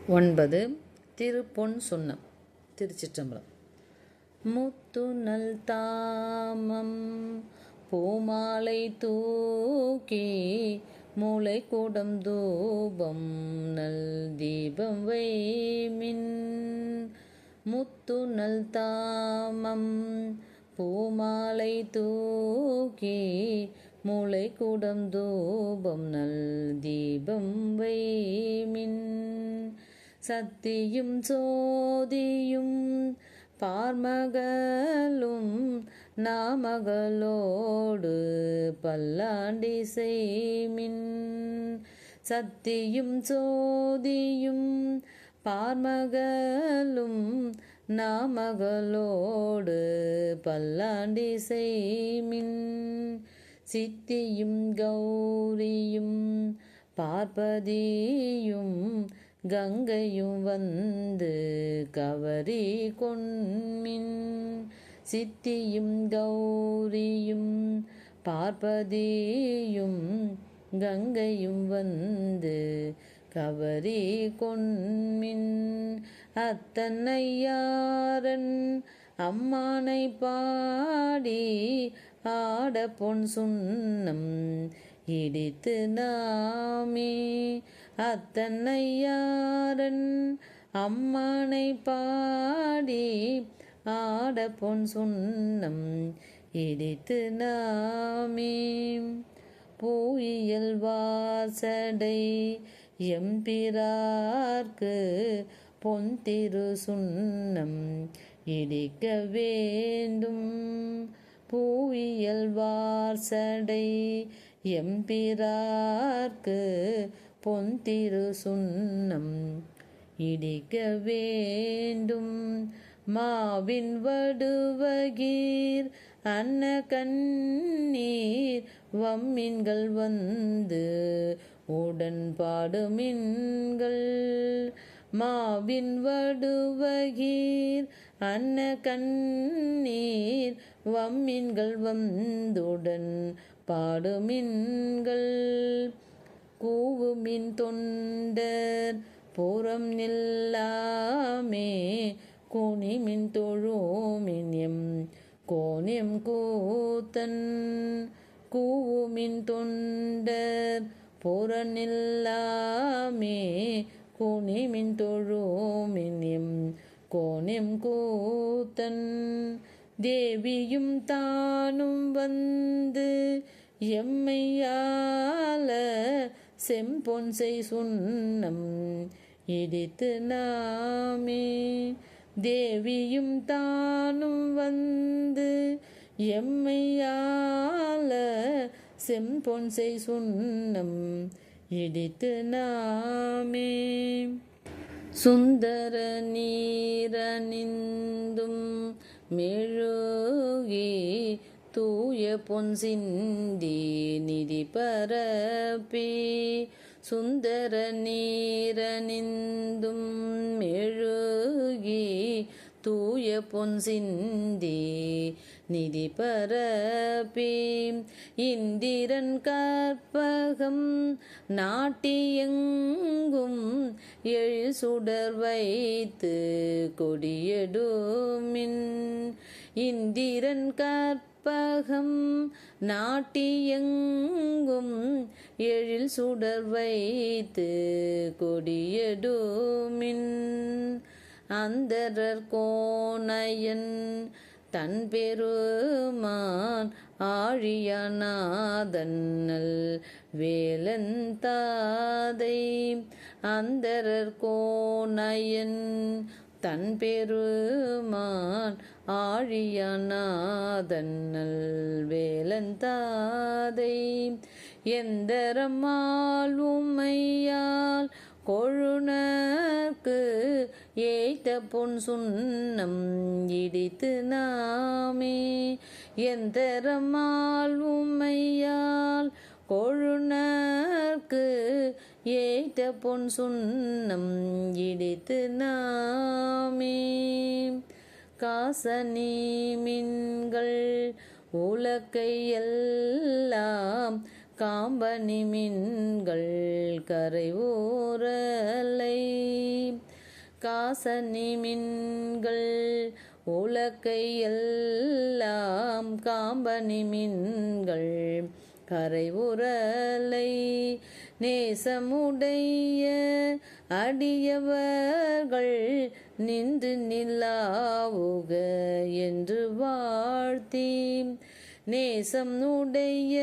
9. திருப்பொன் சுண்ணம். திருச்சிற்றம்பலம். முத்துநல் தாமம் பூமாலை தூக்கி மூளை கூடம் தூபம் நல் தீபம் வைமின். முத்துநல் தாமம் பூமாலை தூக்கி மூளை கூடம் தூபம் நல் தீபம் வைமின். சத்தியும் சோதியும் பார்மகளும் நாமகளோடு பல்லாண்டி செய்மின். சத்தியும் சோதியும் பார்மகளும் நாமகளோடு பல்லாண்டி செய்மின். சித்தியும் கௌரியும் பார்ப்பதியும் கங்கையும் வந்து கவரி கொண்மின். சித்தியும் கௌரியும் பார்ப்பதியும் கங்கையும் வந்து கவரி கொண்மின். அத்தன்னையாரன் அம்மானை பாடி ஆட பொன் சுண்ணம் இடித்து நாமே. அத்தன்னையாரன் அம்மானை பாடி ஆட பொன் சுண்ணம் இடித்து நாமே. பூயியல் வாசடை எம்பிரார்க்கு பொன் திரு சுண்ணம் இடிக்க வேண்டும். பூயியல் வாசடை எம்பிரார்க்கு பொன் திரு சுண்ணம் இடிக்க வேண்டும். மாவின் வடுவகீர் அன்ன கண்ணீர் வம்மின்கள் வந்து உடன் பாடுமின்கள். மாவின் வடுவகீர் அன்ன கண்ணீர் வம்மின்கள் வந்துடன் பாடுமின்கள். கூவுமின் தொண்டர் புறம் நில்லாமே குனிமின் தொழுமின் எம் கோனியம் கூத்தன். கூவுமின் தொண்டர் புறம் நில்லாமே குனிமின் தொழுமின் எம் கோனியம் கூத்தன். தேவியும் தானும் வந்து எம்மையால செம்பொன் செய் சுண்ணம் இடித்து நாமே. தேவியும் தானும் வந்து எம்மையால செம்பொன் செய் சுண்ணம் இடித்து நாமே. சுந்தர நீரணிந்தும் மெழுகி தூய பொன் சிந்தி நிதி பரப்பி. சுந்தர நீரணிந்தும் மெழுகி தூய பொன் சிந்தி நிதி பரப்பி. இந்திரன் கற்பகம் நாட்டியெங்கும் எழில் சுடர் வைத்து கொடியெடுமின். இந்திரன் கற்பகம் நாட்டியெங்கும் எழில் சுடர் வைத்து கொடியெடுமின். அந்தரர் கோனையன் தன் பெருமான் ஆழியநாதன் நல் வேலன் தாதை. அந்தரர் கோனையன் தன் பெருமான் ஆழியநாதன் நல் வேலன் தாதை. எந்தரமால் உமையால் கொழுனர்க்கு ஏய்த்த பொன் சுண்ணம் இடித்து நாமே. எந்தரமால் உமையால் கொழுனர்க்கு ஏய்த்த பொன் சுண்ணம் இடித்து நாமே. காசனி மின்கள் உலக்கை எல்லாம் காம்பனி மீன்கள் கரை ஊரலை காசனி மீன்கள் உலக்கை எல்லாம் காம்பனி மீன்கள் கரை உரலை நேசமுடைய அடியவர்கள் நின்று நில்லாவுக என்று வாழ்த்தி நேசம் உடைய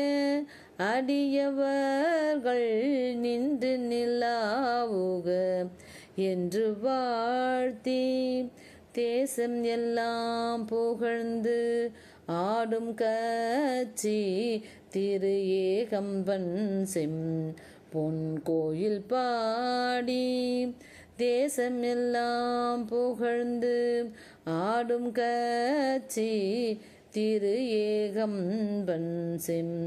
அடியவர்கள் நின்று நில்லாவுக என்று வாழ்த்தி தேசம் எல்லாம் புகழ்ந்து ஆடும் கச்சி திரு ஏகம்பன் செம் பொன் கோயில் பாடி தேசம் எல்லாம் புகழ்ந்து ஆடும் கச்சி திரு ஏகம்பன் செம்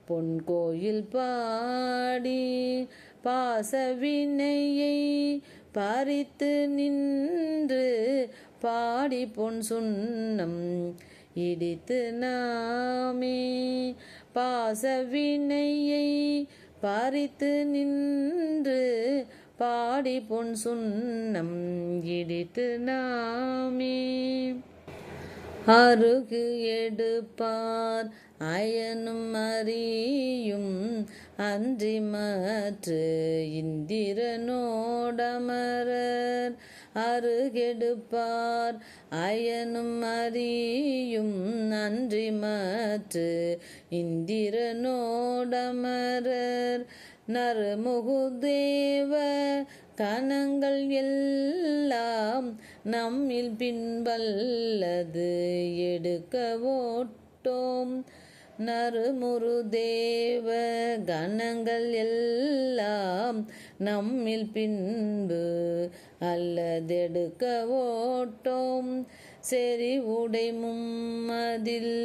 பொன் கோயில் பாடி பாசவினையை பறித்து நின்று பாடி பொன் சுண்ணம் இடித்து நாமே பாசவினையை பறித்து நின்று பாடி பொன் சுண்ணம் இடித்து நாமே அருகு எடுப்பார் அயனும் அறியும் அன்றி மற்று இந்திரனோடமரர் அருகெடுப்பார் அயனும் அறியும் அன்றி மற்று இந்திரனோடமரர் நறுமுகுதேவ கணங்கள் எல்லாம் நம்மில் பின்பல்லது எடுக்க ஓட்டோம் நறுமுருதேவ கணங்கள் எல்லாம் நம்மில் பின்பு அல்லதெடுக்க ஓட்டோம் செறி உடை மும்மதில்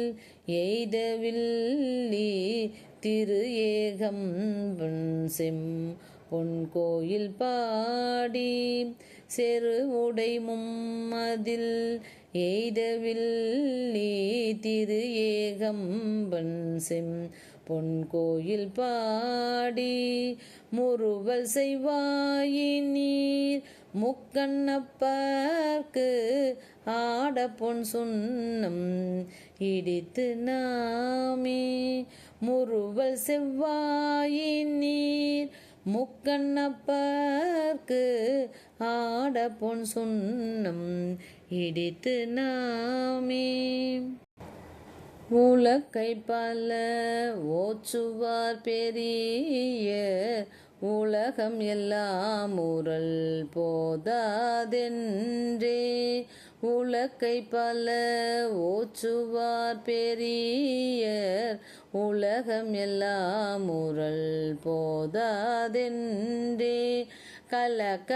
எய்தவில்லி திரு ஏகம்பன் செம் பொன் கோயில் பாடி செரு உடை மும்மதில் எய்தவில்லி திரு ஏகம்பன் செம் பொன் கோயில் பாடி முறுவல் செய்வாயினீர் முக்கண்ணப்பர்க்கு ஆட பொன் சுண்ணம் இடித்து நாமே முறுவல் செவ்வாயினீர் முக்கண்ணப்பர்க்கு ஆட பொன் சுண்ணம் இடித்து நாமே உலக்கை பல ஓச்சுவார் பெரிய உலகம் எல்லாம் உரல் போதாதென்றே உலக்கை பல ஓச்சுவார் பெரிய உலகம் எல்லாம் உரல் போதாதென்றே கலக்கடியவர்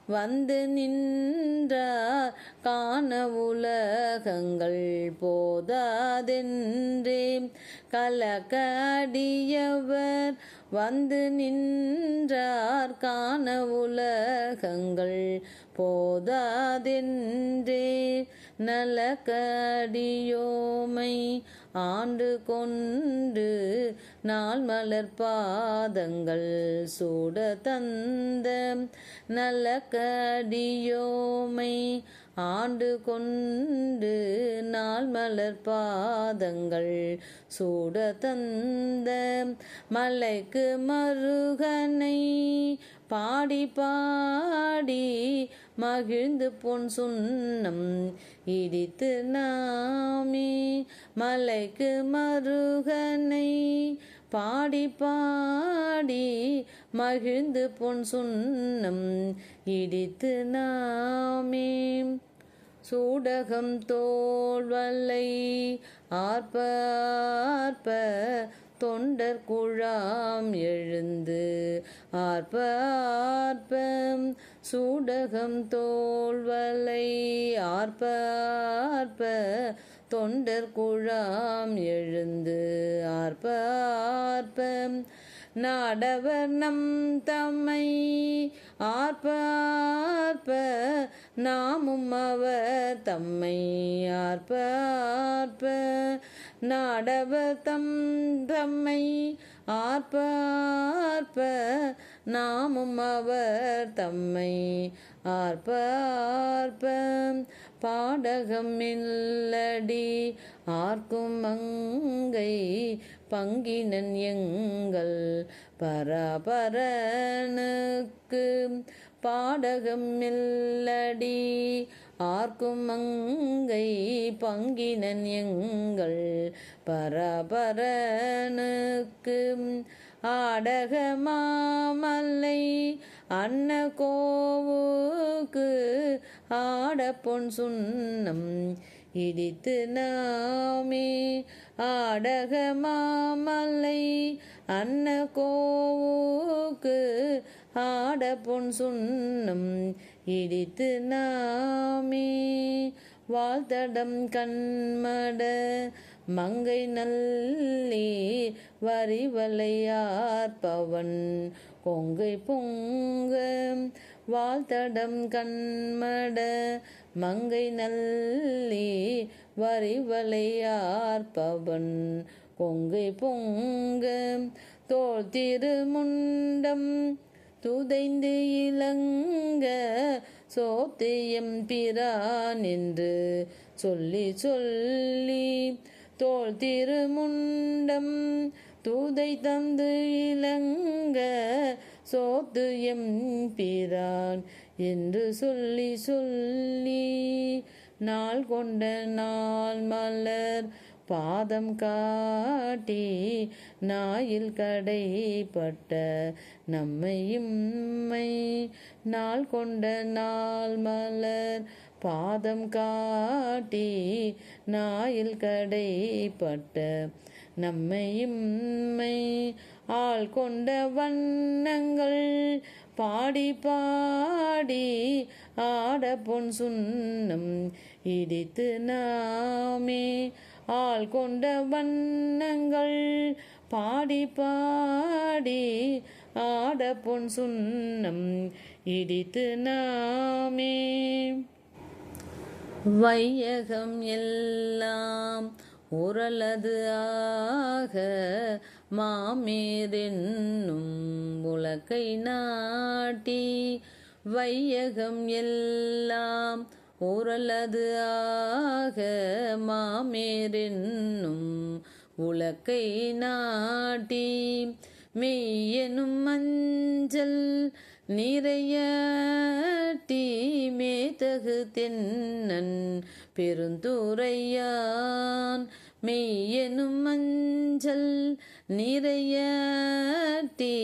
வந்து நின்றார் காண உலகங்கள் போதாதென்றே கலக்கடியவர் வந்து நின்றார் காண உலகங்கள் போதாதென்றே நலக்கடியோமை ஆண்டு கொண்டு நாள் மலர் பாதங்கள் சூட தந்த நலக்கடியோமை ஆண்டு கொண்டு நாள் மலர் பாதங்கள் சூட தந்த மலைக்கு மருகனை பாடி பாடி மகிழ்ந்து பொன் சுண்ணம் இடித்து நாமே மலைக்கு மருகனை பாடி பாடி மகிழ்ந்து பொன் சுண்ணம் இடித்து நாமே சூடகம் தோல்வலை ஆர்ப்ப ஆர்ப்ப தொண்டர் குழாம் எழுந்து ஆர்ப்ப ஆர்ப்பம் சூடகம் தோல்வலை ஆர்ப்ப ஆர்ப்ப தொண்டர் குழாம் எழுந்து ஆர்ப்ப ஆர்ப்பம் நாடவர் நம் தம்மை ஆர்ப்ப ஆர்ப்ப நாமும் அவர் தம்மை ஆர்ப்ப ஆர்ப்ப நாடவர் தம்மை ஆர்ப்ப ஆர்ப்ப நாமும் அவர் தம்மை ஆர்ப்ப ஆர்ப்ப பாடகம் இல்லடி ஆர்க்கும் மங்கை பங்கினன் எங்கள் பரபரனுக்கு பாடகம் இல்லடி ஆர்க்கும் மங்கை பங்கினன் எங்கள் பரபரனுக்கு ஆடக மாமல்லை அன்ன கோவுக்கு ஆட பொன் சுண்ணம் இடித்து நாமே ஆடக மாமல்லை அன்ன கோவுக்கு ஆட பொன் சுண்ணம் இடித்து நாமே வாழ்த்தடம் கண்மட மங்கை நல்லி வரிவலையார்பவன் கொங்கை பொங்க வாழ்த்தடம் கண்மட மங்கை நல்லி வரிவலையார்பவன் கொங்கை பொங்க தோள் திருமுண்டம் துதைந்து இலங்க சோத்தியம் பிரான் என்று சொல்லி சொல்லி தோள் திருமுண்டம் துதை தந்து இலங்க சோத்து எம்பிரான் என்று சொல்லி சொல்லி நாள் கொண்ட நாள் மலர் பாதம் காட்டி நாயில் கடைப்பட்ட நம்மையும்மை நாள் கொண்ட நாள் மலர் பாதம் காட்டி நாயில் கடைப்பட்ட நம்மையும்மை ஆள் கொண்ட வண்ணங்கள் பாடி பாடி ஆட பொன் சுண்ணம் இடித்து நாமே ஆள் கொண்ட வண்ணங்கள் பாடி பாடி ஆட பொன் சுண்ணம் இடித்து நாமே வையகம் எல்லாம் உரலது ஆக மாமேரென்னும் உலக்கை நாட்டி வையகம் எல்லாம் உரலது ஆக மாமேரென்னும் உலக்கை நாட்டி மெய்யெனும் மஞ்சள் நிறையட்டி மேதகு தென்னன் பெருந்துரையான் மெய்யெனும் மஞ்சள் நிறையட்டி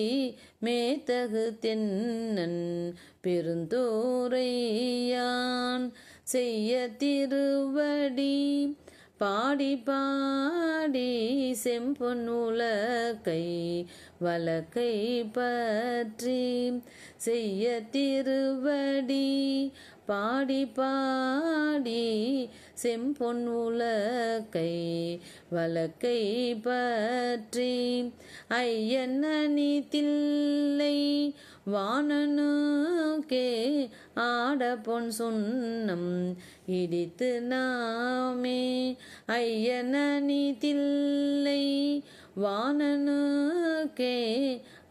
மேதகு தென்னன் பெருந்துரையான் செய்ய திருவடி பாடி பாடி செம்பொன் உலக்கை வலக்கை பற்றி செய்ய திருவடி பாடி பாடி செம்பொன் உலக்கை வலக்கை பற்றி ஐயன் அணி தில்லை வாணனுக்கே ஆட பொன் சுண்ணம் இடித்து நாமே ஐயன் அணி தில்லை வாணனுக்கே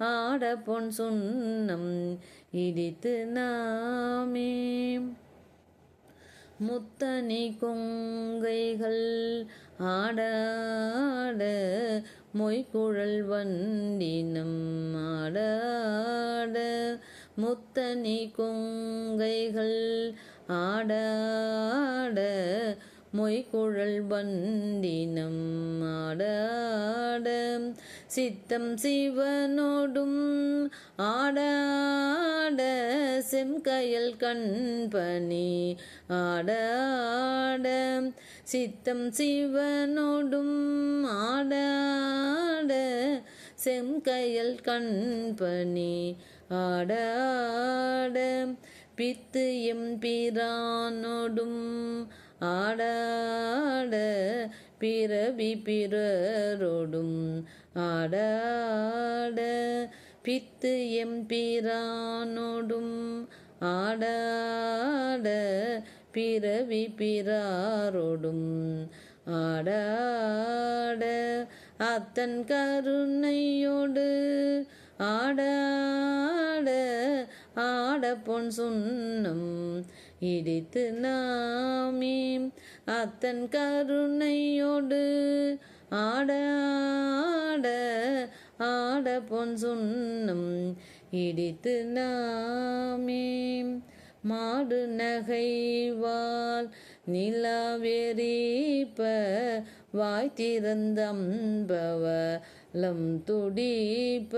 ஆட பொன் சுண்ணம் இடித்து நாமே முத்தனி கொங்கைகள் ஆடாட மொய்குழல் வண்டினம் ஆடாட முத்தனி கொங்கைகள் ஆடாட மொய்குழல் வண்டினம் ஆடாட சித்தம் சிவனோடும் ஆடாட செம்கயல் கண்பனி ஆடாட சித்தம் சிவனோடும் ஆடாட செம்கயல் கண்பனி ஆடாட பித்து எம்பிரானோடும் ஆடாட பிறவி பிறரோடும் ஆடாட பித்து எம்பிரானோடும் ஆடாட பிறவி பிறாரோடும் ஆட அத்தன் கருணையோடு ஆட பொன் சுண்ணம் இடித்து நாமே அத்தன் கருணையோடு ஆட பொன் சுண்ணம் இடித்து நாமே மாடு நகைவால் நிலாவெறிப்ப வாய் திறந்தம்பவலம் துடிப்ப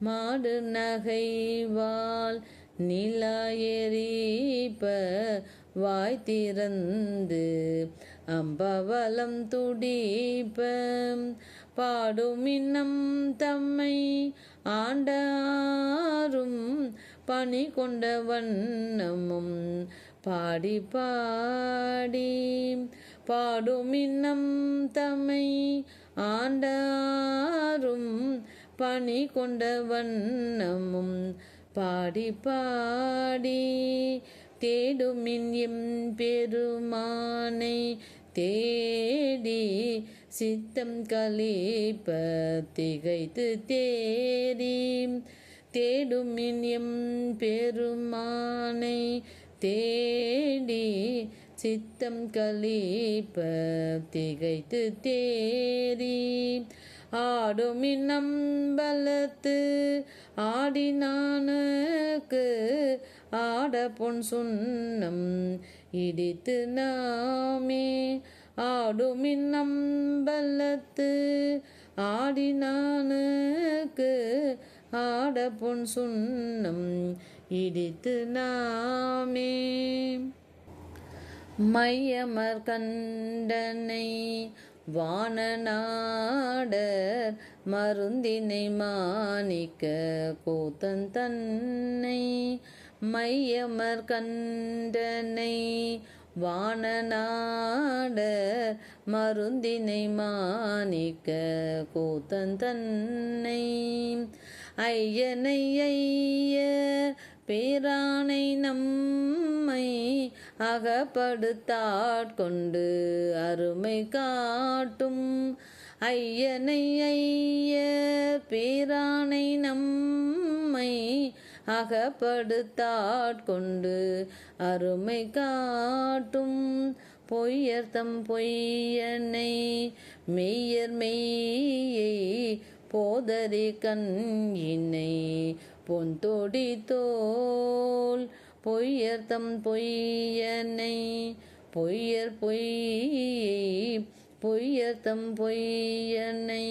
மாடு நகைவால் நிலா எரிப்ப வாய் திறந்து அம்பவலம் துடிப்ப பாடுமின்னம் தம்மை ஆண்டாரும் பணி கொண்ட வண்ணமும் பாடி பாடுமின்னம் தம்மை ஆண்டாரும் பணி கொண்ட வண்ணமும் பாடி தேடுமின் எம் பெருமானை தேடி சித்தம் கலிப்ப திகைத்து தேடுமின் எம் பெருமானை தேடி சித்தம் கலிப்ப திகைத்து ஆடுமின் நம்பலத்து ஆடினானுக்கு ஆட பொன் சுண்ணம் இடித்து நாமே ஆடுமின் நம்பலத்து ஆடினானுக்கு ஆட பொன் சுண்ணம் இடித்து நாமே மையமர் கண்டனை வானநாடர் மருந்தினை மாணிக்க கூத்தன் தன்னை மையமர் கண்டனை வானநாடர் மருந்தினை மாணிக்க கூத்தன் தன்னை ஐயனை ஐய பேரானை நம்மை அகப்படுத்தாட்கொண்டு அருமை காட்டும் ஐயனை ஐய பேரானை நம்மை அகப்படுத்தாட்கொண்டு அருமை காட்டும் பொய்யர்த்தம் பொய்யனை மெய்யர் மெய்யை போதரி கண் இணை பொன்தொடி தோல் பொய்யர்த்தம் பொய்யனை பொய்யர் பொய்யை பொய்யர்த்தம் பொய்யனை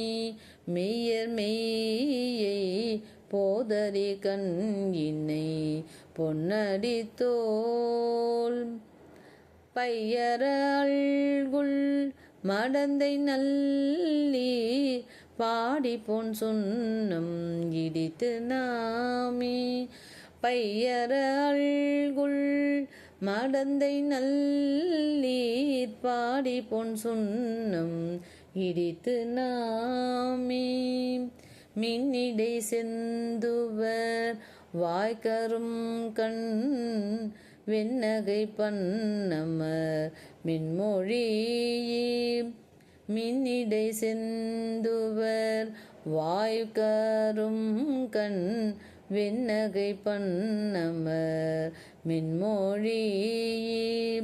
மெய்யர் மெய்யை போதரி கண் இணை பொன்னடி தோல் பையர அல்குல் மடந்தை நல்லி பாடி பொன் சுண்ணம் இடித்து நாமே பையர அல்குல் மடந்தை நல்லீர் பாடி பொன் சுண்ணம் இடித்து நாமே மின்னிடை செந்துவர் வாய்க்கரும் கண் வெண்ணகை பண்ணமர் மின்மொழியே மின்னிடை செந்துவர் வாய்க்கரும் கண் வெண்ணகை பண்ணமர் மின்மொழியே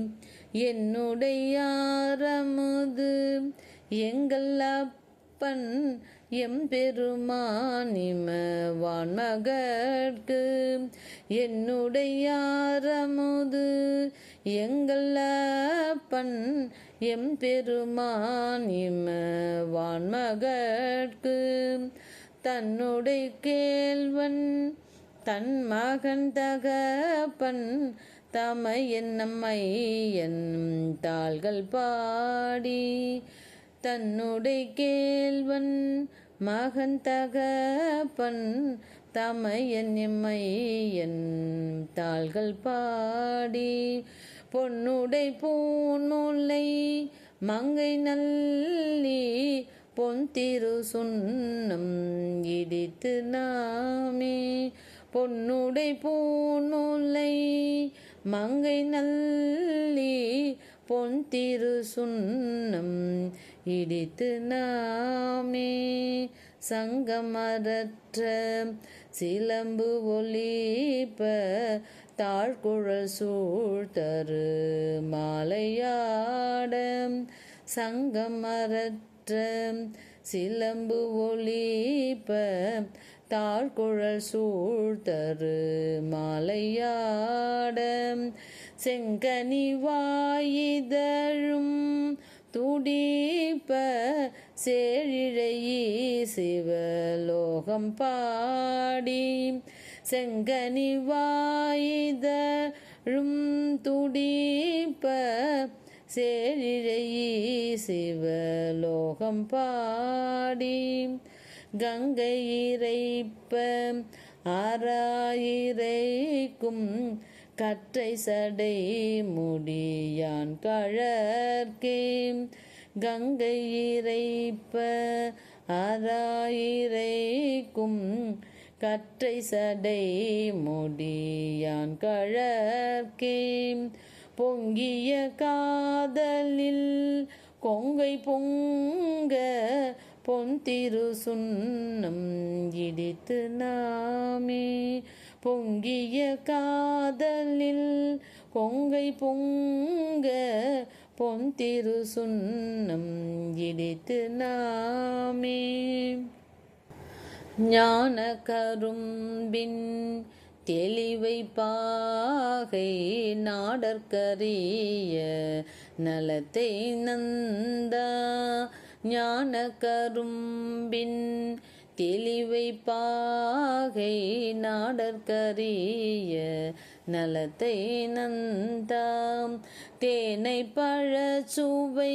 என்னுடையாரமுது எங்கள் அப்பன் எம்பெருமானிம வான்மகட்கு என்னுடையாரமுது எங்கள் அப்பன் எம்பெருமானிம வான்மகட்கு தன்னுடைய கேள்வன் தன் மகன் தகப்பன் தமையன் நம்மையன் தாள்கள் பாடி தன்னுடைய கேள்வன் மகன் தகப்பன் தமையன் எம்மையன் தாள்கள் பாடி பொன்னுடை பூநூலை மங்கை நல்லி பொன் திரு சுண்ணம் இடித்து நாமே பொன்னுடை பூநூலை மங்கை நல்லி பொன் திரு சுண்ணம் இடித்து நாமே சங்கமரற்ற சிலம்பு ஒலிப்ப தாழ்குழல் சூழ்தரு மாலையாட சங்கமரற்ற சிலம்பு ஒலிப்ப தாழ்குழல் சூழ்தரு மாலையாட செங்கனி வாயிதழும் துடிப்ப சேழிழையி சிவலோகம் பாடி செங்கனி வாயிதழும் துடிப்ப சேழிழையி சிவலோகம் பாடி கங்கை இறைப்ப ஆராயிரைக்கும் கற்றை சடை முடியான் கழற்கே கங்கை இறைப்ப ஆராயிரைக்கும் கற்றை சடை முடியான் கழற்கே பொங்கிய காதலில் கொங்கை பொங்க பொன் திரு சுண்ணம் இடித்து நாமே பொங்கிய காதலில் கொங்கை பொங்க பொன் திரு சுண்ணம் இடித்து நாமே ஞான கரும்பின் தெளிவை பாகை நாடற்கரிய நலத்தை நந்தா ஞான கரும்பின் தெளிவை பாகை நாடற்கரிய நலத்தை நந்தாம் தேனை பழச்சுவை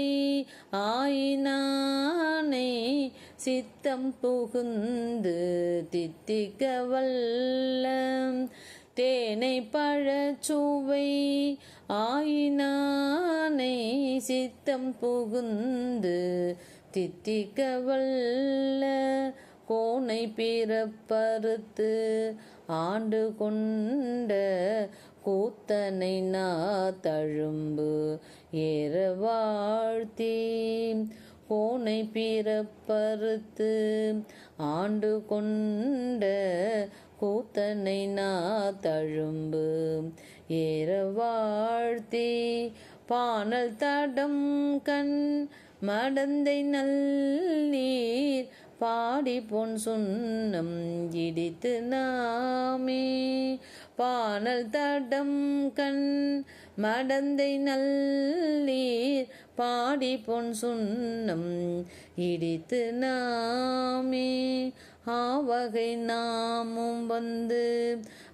ஆயினானை சித்தம் புகுந்து தித்திக்க வல்லம் தேனை பழச்சுவை ஆயினானை சித்தம் புகுந்து தித்திக்க வல்ல கோனை பிறப்பறுத்து ஆண்டு கொண்ட கூத்தனை தழும்பு ஏற வாழ்த்தி கோனை பிறப்பறுத்து ஆண்டு கொண்ட கூத்தனை தழும்பு ஏற வாழ்த்தி பானல் தடம் கண் மடந்தை நல்லீர் பாடி பொன் சுண்ணம் இடித்து நாமே பானல் தடம் கண் மடந்தை நல்லீர் பாடி பொன் சுண்ணம் இடித்து நாமே ஆவகை நாமும் வந்து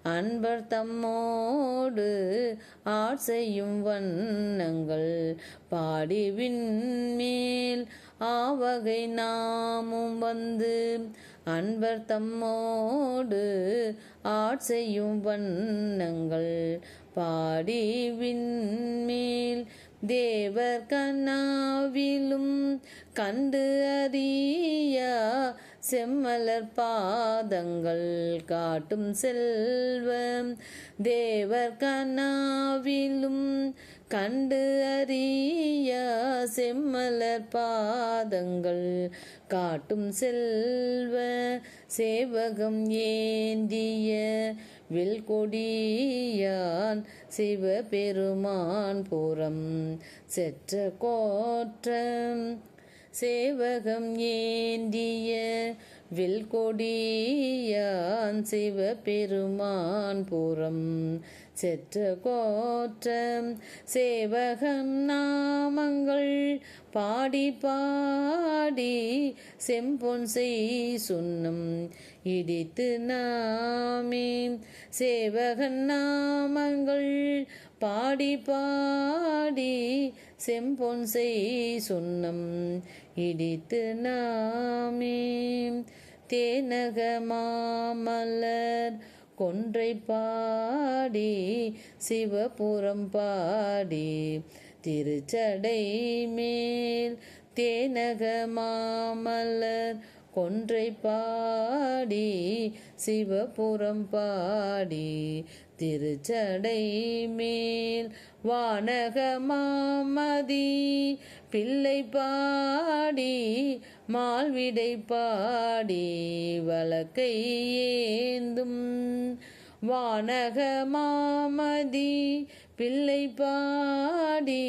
அன்பர் தம்மோடு ஆட்செய்யும் வண்ணங்கள் பாடிவின்மேல் ஆவகை நாமும் வந்து அன்பர் தம்மோடு ஆட்செய்யும் வண்ணங்கள் பாடிவின்மேல் தேவர் கனாவிலும் கண்டு அறியா செம்மலர் பாதங்கள் காட்டும் செல்வம் தேவர் கனாவிலும் கண்டு அறியா செம்மலர் பாதங்கள் காட்டும் செல்வ சேவகம் ஏந்திய வில்கொடியான் சிவபெருமான் புறம் செற்ற கோற்றம் சேவகம் ஏந்திய வில்கொடியான் சிவபெருமான் புறம் செற்ற கோற்றம் சேவகம் நாமங்கள் பாடி பாடி செம்பொன் செய் சுண்ணம் இடித்து நாமே சேவகன் நாமங்கள் பாடி பாடி செம்பொன் செய் சுண்ணம் இடித்து நாமே தேனக மாமலர் கொன்றை பாடி சிவபுரம் பாடி திருச்சடை மேல் தேனக மாமலர் கொன்றை பாடி சிவபுரம் பாடி திருச்சடை மேல் வானக மாமதி பிள்ளை பாடி மால்விடை பாடி வழக்கை ஏந்தும் வானக மாமதி பிள்ளை பாடி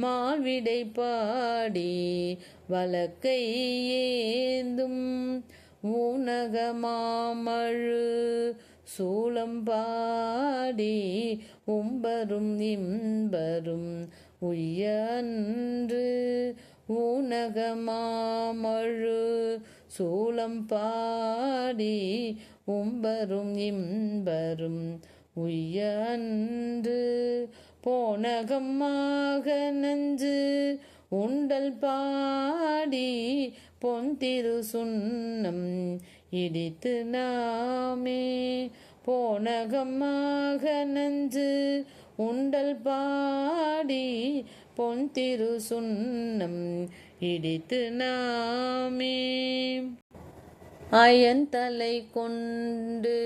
மால்விடை பாடி வழக்கை ஏந்தும் ஊனக மாமழு சூலம் பாடி உம்பரும் இம்பரும் உய்ய அன்று ஊனக மாமழு சூலம் பாடி உம்பரும் இம்பரும் உய்ய அன்று போனகமாக நஞ்சு உண்டல் பாடி பொன்திரு சுண்ணம் இடித்து நாமே போனகமாக நஞ்சு உண்டல் பாடி பொன்திரு சுண்ணம் இடித்து நாமே அயன்தலை கொண்டு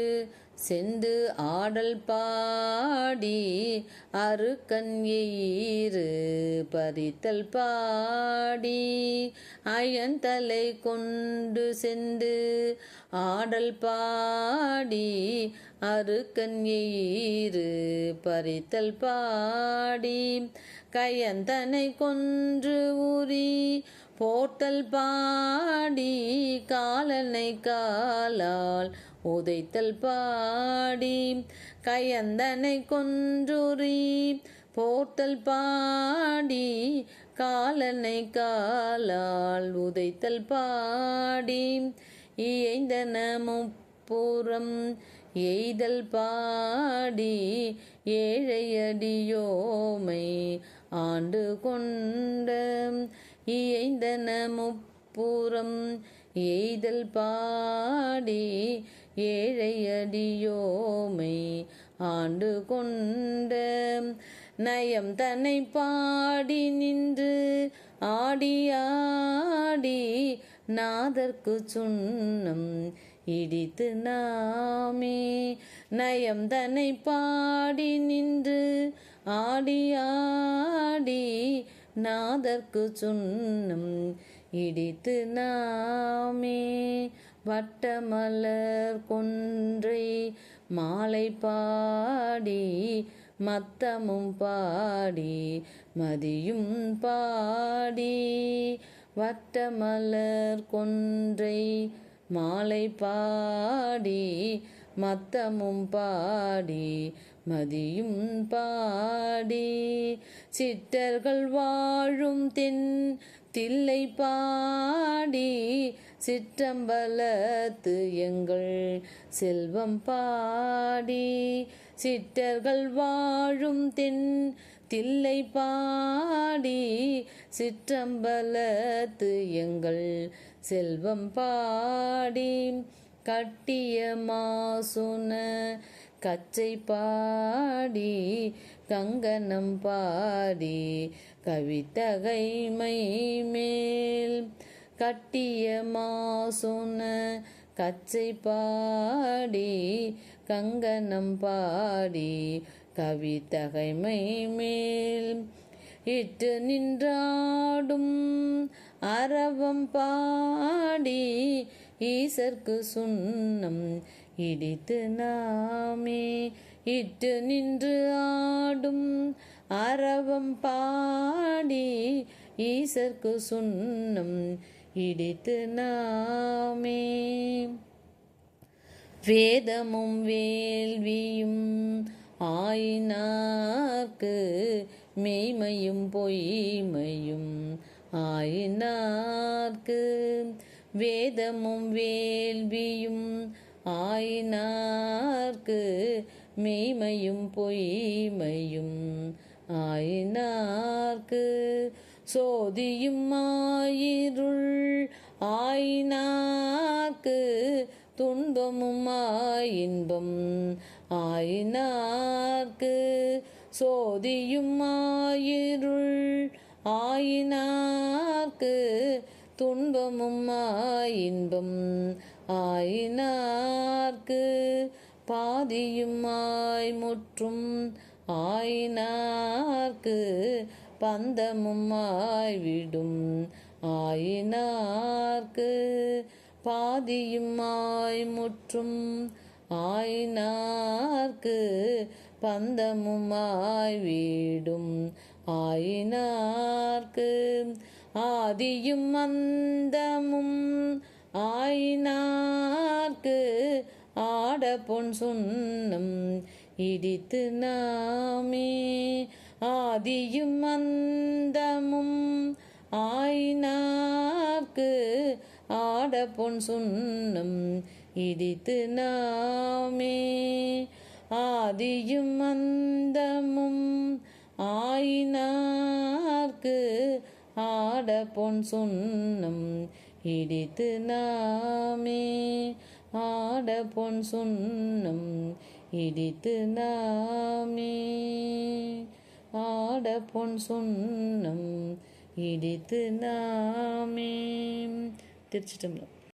செந்து ஆடல் பாடி அருக்கன் எயிறு பறித்தல் பாடி அயன்தலை கொண்டு செந்து ஆடல் பாடி அருக்கன் எயிறு பறித்தல் பாடி கையந்தனை கொன்று உரி போர்த்தல் பாடி காலனை காலால் உதைத்தல் பாடி கையந்தனை கொன்றுரி போர்த்தல் பாடி காலனை காலால் உதைத்தல் பாடி இயைந்தன முப்புறம் எய்தல் பாடி ஏழையடியோமை ஆண்டு கொண்ட இயைந்தன முப்புறம் எய்தல் பாடி ஏழையடியோமை ஆண்டு கொண்ட நயம் தன்னை பாடி நின்று ஆடி ஆடி நாதற்கு சுண்ணம் இடித்து நாமே நயம் தன்னை பாடி நின்று ஆடி ஆடி நாதற்கு சுண்ணம் இடித்து நாமே வட்டமலர் கொன்றை மாலை பாடி மத்தமும் பாடி மதியும் பாடி வட்டமலர் கொன்றை மாலை பாடி மத்தமும் பாடி மதியும் பாடி சித்தர்கள் வாழும் தென் தில்லை பாடி சிற்றம்பலத்து எங்கள் செல்வம் பாடி சித்தர்கள் வாழும் தென் தில்லை பாடி சிற்றம்பலத்து எங்கள் செல்வம் பாடி கட்டிய மாசுன கச்சை பாடி கங்கணம் பாடி கவித்தகைமை மேல் கட்டிய மாசுன கச்சை பாடி கங்கணம் பாடி கவித்தகைமை மேல் இட்டு நின்றாடும் அரவம் பாடி ஈசர்க்கு சுண்ணம் இடித்து நாமே இட்டு நின்று ஆடும் அரவம் பாடி ஈசர்க்கு சுண்ணம் இடித்து நாமே வேதமும் வேள்வியும் ஆயினார்க்கு மெய்மையும் பொய்மையும் ஆயினார்க்கு வேதமும் வேள்வியும் ஆயினார்க்கு மெய்மையும் பொய்மையும் ஆயினார்க்கு சோதியும் ஆயிருள் ஆயினார்க்கு துன்பமும் ஆயின்பம் ஆயினார்க்கு சோதியும் ஆயிருள் ஆயினார்க்கு துன்பமும் இன்பம் ஆயினார்க்கு பாதியுமாய் முற்றும் ஆயினார்க்கு பந்தமுமாய் விடும் ஆயினார்க்கு பாதியுமாய் முற்றும் ஆயினார்க்கு பந்தமுமாய் வீடும் ஆயினார்க்கு ஆதியும் அந்தமும் ஆயினார்க்கு ஆட பொன் சுண்ணம் இடித்து நாமே ஆதியும் அந்தமும் ஆயினார்க்கு ஆட பொன் சுண்ணம் இடித்து நாமே ஆதியும் அந்தமும் ஆயினார்க்கு ஆட பொன் சுண்ணம் இடித்து நாமே ஆட பொன் சுண்ணம் இடித்து நாமே ஆட பொன் சுண்ணம் இடித்து நாமே. திருச்சிட்டம்பலம்.